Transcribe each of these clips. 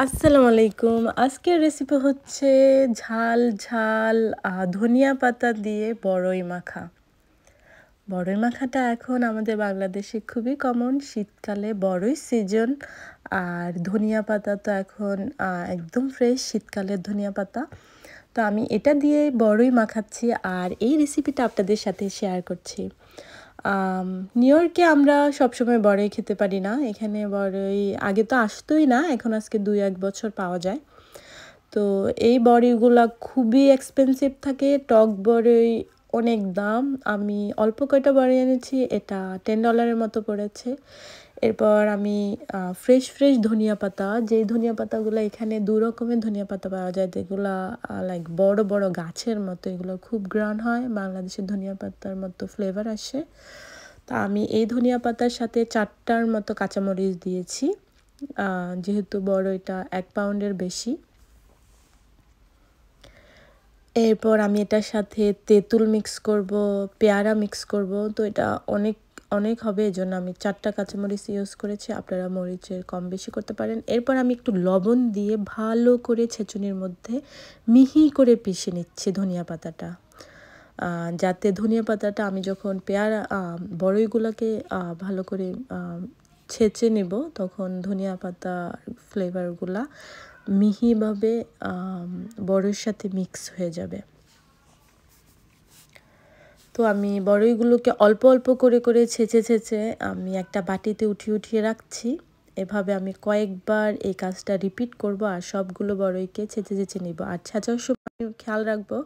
আসসালামু আলাইকুম। আজকের রেসিপি হচ্ছে ঝাল ঝাল ধনিয়া পাতা দিয়ে বড়ই মাখা। বড়ই মাখাটা এখন আমাদের বাংলাদেশে খুবই কমন। শীতকালে বড়ই সিজন। আর ধনিয়া পাতা তো এখন একদম ফ্রেশ শীতকালের ধনিয়া পাতা। তো আমি এটা দিয়ে বড়ই মাখাচ্ছি আর এই রেসিপিটা আপনাদের সাথে শেয়ার করছি। নিউ ইয়র্কে আমরা সবসময় বড়ই খেতে পারি না। এখানে বড়ই আগে তো আসতোই না, এখন আজকে ২-১ বছর পাওয়া যায়। তো এই বড়িগুলা খুবই এক্সপেন্সিভ থাকে, টক বড়ই অনেক দাম। আমি অল্প কয়টা বড়ি এনেছি, এটা $10 মতো পড়েছে। এরপর আমি ফ্রেশ ধনিয়া পাতা, যেই ধনিয়া পাতাগুলো এখানে ২ রকমের ধনিয়া পাতা পাওয়া যায়, যেগুলা লাইক বড় বড় গাছের মতো, এগুলো খুব গ্রান হয়, বাংলাদেশের ধনিয়া পাতার মতো ফ্লেভার আসে। তা আমি এই ধনিয়া পাতার সাথে ৪টার মতো কাঁচামরিচ দিয়েছি, যেহেতু বড়ইটা ১ পাউন্ডের বেশি। এরপর আমি এটার সাথে তেঁতুল মিক্স করব, পেয়ারা মিক্স করব। তো এটা অনেক হবে, এজন্য আমি ৪টা কাঁচামরিচ ইউজ করেছি। আপনারা মরিচের কম বেশি করতে পারেন। এরপর আমি একটু লবণ দিয়ে ভালো করে ছেঁচুনির মধ্যে মিহি করে পিষে নিচ্ছি ধনিয়া পাতাটা, যাতে ধনিয়া পাতাটা আমি যখন বড়ইগুলোকে ভালো করে ছেঁচে নেব, তখন ধনিয়া পাতার ফ্লেভারগুলা মিহিভাবে বড়ইয়ের সাথে মিক্স হয়ে যাবে। তো আমি বড়ইগুলোকে অল্প অল্প করে ছেঁচে আমি একটা বাটিতে উঠিয়ে রাখছি। এভাবে আমি কয়েকবার এই কাজটা রিপিট করব আর সবগুলো বড়ইকে ছেঁচে নিব। আর ছেঁচার সময় খেয়াল রাখবো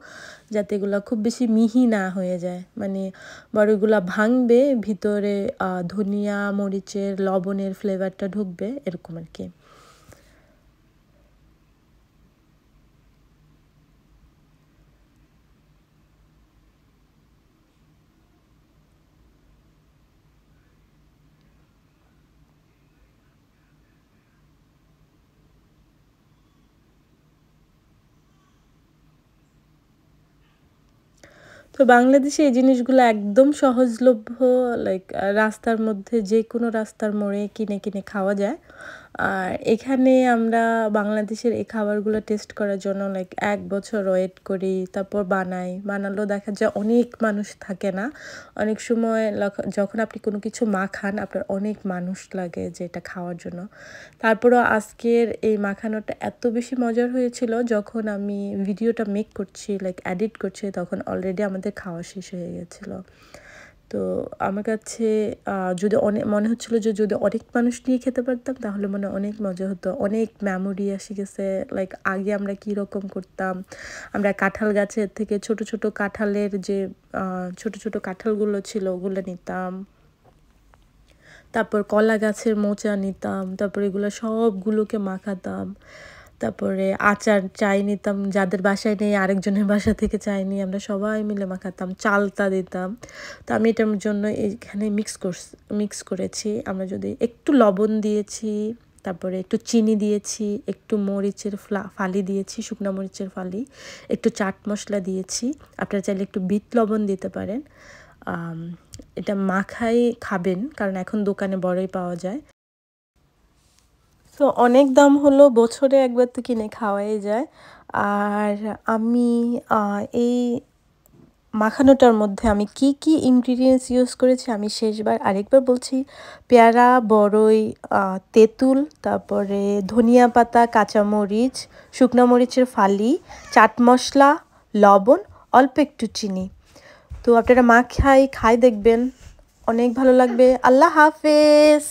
যাতে এগুলো খুব বেশি মিহি না হয়ে যায়, মানে বড়ইগুলো ভাঙবে, ভিতরে ধনিয়া মরিচের লবণের ফ্লেভারটা ঢুকবে, এরকম আর কি। তো বাংলাদেশে এই জিনিসগুলো একদম সহজলভ্য, লাইক রাস্তার মধ্যে যে কোনো রাস্তার মোড়ে কিনে খাওয়া যায়। আর এখানে আমরা বাংলাদেশের এই খাবারগুলো টেস্ট করার জন্য লাইক ১ বছর ওয়েট করি, তারপর বানালেও দেখা যায় অনেক মানুষ থাকে না। অনেক সময় যখন আপনি কোনো কিছু মাখান, আপনার অনেক মানুষ লাগে যে এটা খাওয়ার জন্য। তারপরেও আজকের এই মাখানোটা এত বেশি মজার হয়েছিল, যখন আমি ভিডিওটা মেক করছি, লাইক এডিট করছি, তখন অলরেডি আমাদের খাওয়া শেষ হয়ে গেছিলো। তো আমার কাছে মনে হচ্ছিলো যে যদি অনেক মানুষ নিয়ে খেতে পারতাম তাহলে অনেক মজা হতো, অনেক মেমোরি এসে গেছে। লাইক আগে আমরা কীরকম করতাম, আমরা কাঁঠাল গাছের থেকে ছোট কাঁঠালের যে ছোট কাঁঠালগুলো ছিল ওগুলো নিতাম, তারপর কলা গাছের মোচা নিতাম, তারপর এগুলো সবগুলোকে মাখাতাম, তারপরে আচার চাই নিতাম, যাদের বাসায় নেই আরেকজনের বাসা থেকে চাই নিয়ে আমরা সবাই মিলে মাখাতাম, চালতা দিতাম। তো আমি এটার জন্য এখানে মিক্স করেছি। আমরা যদি একটু লবণ দিয়েছি, তারপরে একটু চিনি দিয়েছি, একটু মরিচের ফালি দিয়েছি, শুকনো মরিচের ফালি, একটু চাট মশলা দিয়েছি। আপনারা চাইলে একটু বিট লবণ দিতে পারেন। এটা মাখাই খাবেন, কারণ এখন দোকানে বড়ই পাওয়া যায়। তো অনেক দাম হলো, বছরে একবার তো কিনে খাওয়াই যায়। আর আমি এই মাখানোটার মধ্যে আমি কি ইনগ্রিডিয়েন্টস ইউজ করেছি আমি শেষবার আরেকবার বলছি। পেয়ারা, বড়ই, তেঁতুল, তারপরে ধনিয়া পাতা, কাঁচামরিচ, শুকনো মরিচের ফালি, চাট মশলা, লবণ, অল্প একটু চিনি। তো আপনারা খাই দেখবেন, অনেক ভালো লাগবে। আল্লাহ হাফেজ।